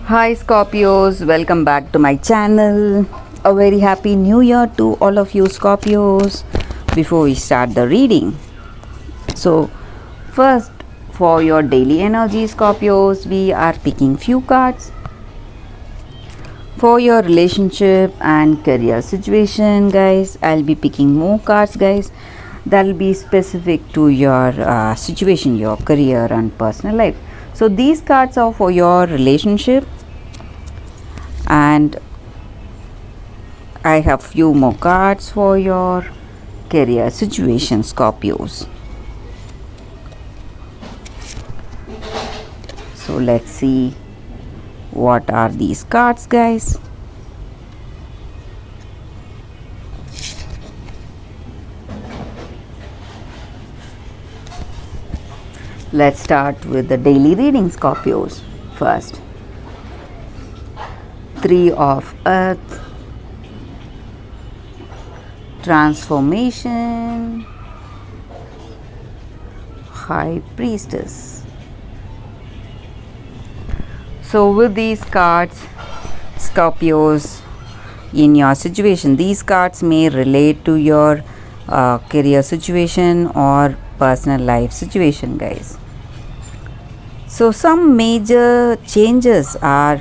Hi Scorpios, welcome back to my channel. A very happy new year to all of you Scorpios. Before we start the reading, so first for your daily energy Scorpios, we are picking few cards for your relationship and career situation, guys. I'll be picking more cards, guys. That'll be specific to your situation, your career and personal life. So these cards are for your relationship, and I have few more cards for your career situation, Scorpios. So let's see what are these cards, guys. Let's start with the daily reading, Scorpios. First, Three of Earth, Transformation, High Priestess. So with these cards, Scorpios, in your situation, these cards may relate to your career situation or personal life situation, guys. So some major changes are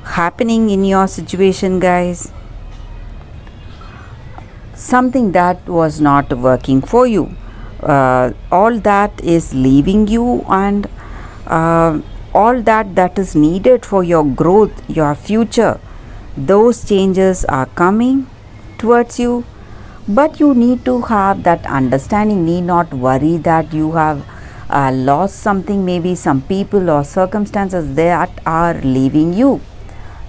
happening in your situation, guys. Something that was not working for you, all that is leaving you, and all that is needed for your growth, your future, those changes are coming towards you. But you need to have that understanding, need not worry that you have lost something, maybe some people or circumstances that are leaving you.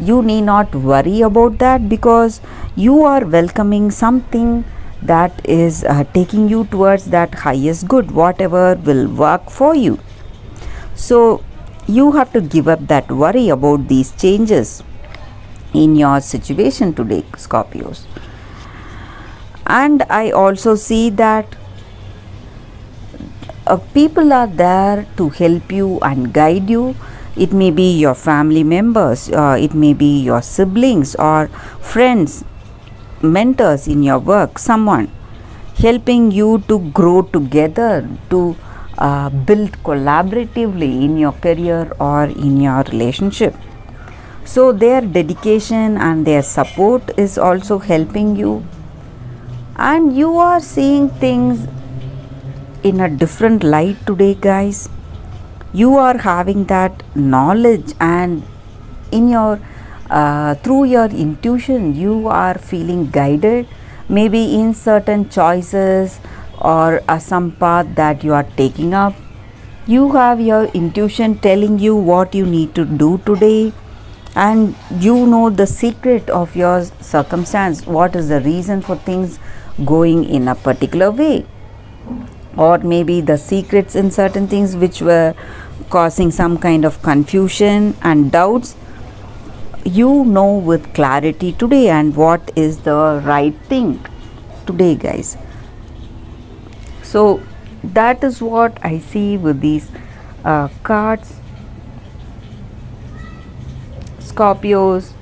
You need not worry about that, because you are welcoming something that is taking you towards that highest good, whatever will work for you. So you have to give up that worry about these changes in your situation today, Scorpios. And I also see that people are there to help you and guide you. It may be your family members, it may be your siblings or friends, mentors in your work, someone helping you to grow together, to build collaboratively in your career or in your relationship. So their dedication and their support is also helping you, and you are seeing things in a different light today, guys. You are having that knowledge, and in your through your intuition you are feeling guided, maybe in certain choices or some path that you are taking up. You have your intuition telling you what you need to do today, and you know the secret of your circumstance, what is the reason for things going in a particular way, or maybe the secrets in certain things which were causing some kind of confusion and doubts. You know with clarity today, and what is the right thing today, guys. So that is what I see with these cards, Scorpios.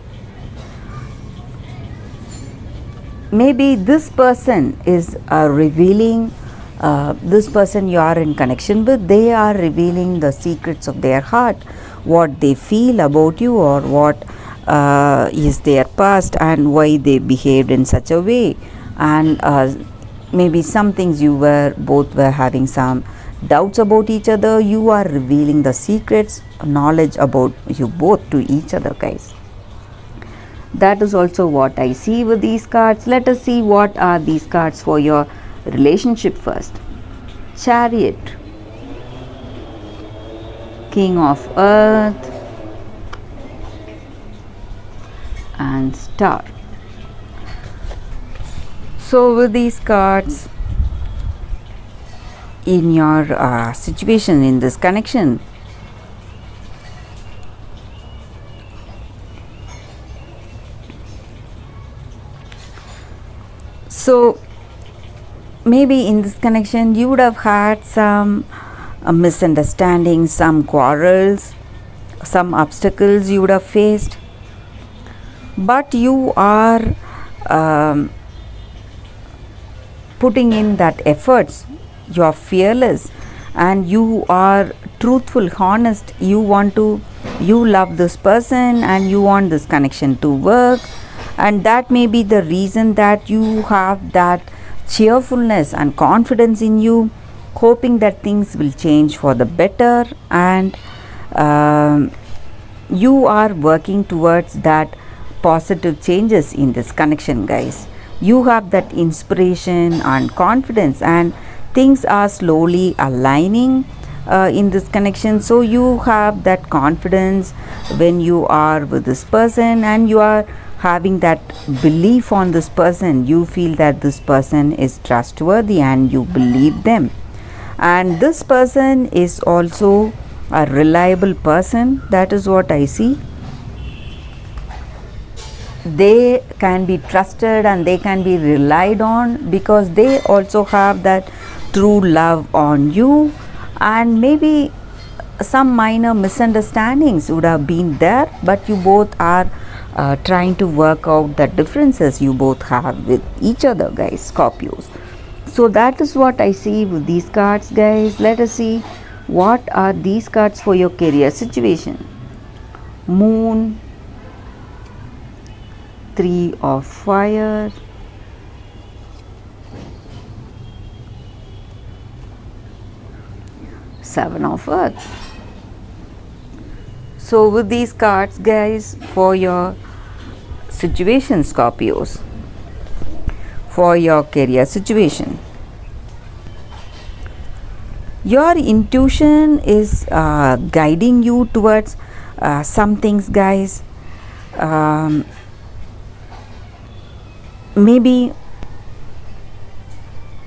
Maybe this person is revealing, this person you are in connection with, they are revealing the secrets of their heart, what they feel about you, or what is their past and why they behaved in such a way. And maybe some things you were both were having some doubts about each other. You are revealing the secrets, knowledge about you both to each other, guys. That is also what I see with these cards. Let us see what are these cards for your relationship first. Chariot, King of Earth, and Star. So with these cards in your situation, in this connection, so maybe in this connection you would have had some misunderstandings, some quarrels, some obstacles you would have faced, but you are um, putting in that efforts. You are fearless and you are truthful, honest. You love this person and you want this connection to work, and that may be the reason that you have that cheerfulness and confidence in you, hoping that things will change for the better. And um, you are working towards that positive changes in this connection, guys. You have that inspiration and confidence, and things are slowly aligning in this connection. So you have that confidence when you are with this person, and you are having that belief on this person. You feel that this person is trustworthy and you believe them, and this person is also a reliable person. That is what I see. They can be trusted and they can be relied on, because they also have that true love on you. And maybe some minor misunderstandings would have been there, but you both are trying to work out the differences you both have with each other, guys, Scorpios. So that is what I see with these cards, guys. Let us see what are these cards for your career situation. Moon, Three of Fire, Seven of Earth. So with these cards, guys, for your situation, Scorpios, for your career situation, your intuition is guiding you towards some things, guys. Maybe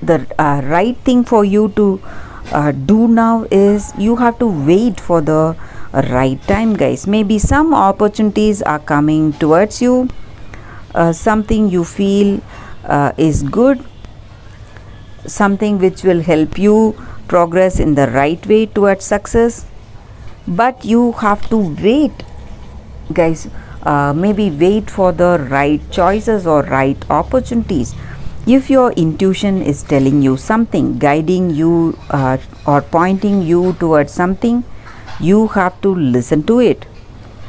the right thing for you to do now is you have to wait for the right time, guys. Maybe some opportunities are coming towards you, something you feel is good, something which will help you progress in the right way towards success, but you have to wait, guys. Maybe wait for the right choices or right opportunities. If your intuition is telling you something, guiding you or pointing you towards something, you have to listen to it.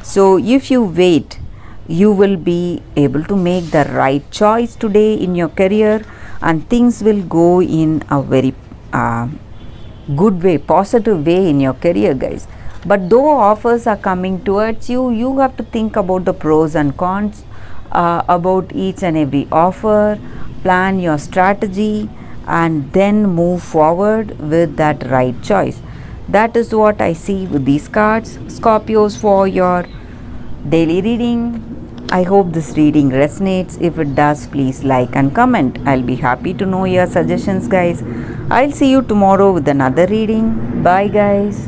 So if you wait, you will be able to make the right choice today in your career, and things will go in a very good way, positive way in your career, guys. But though offers are coming towards you, you have to think about the pros and cons about each and every offer, plan your strategy, and then move forward with that right choice. That is what I see with these cards, Scorpios, for your daily reading. I hope this reading resonates. If it does, please like and comment. I'll be happy to know your suggestions, guys. I'll see you tomorrow with another reading. Bye, guys.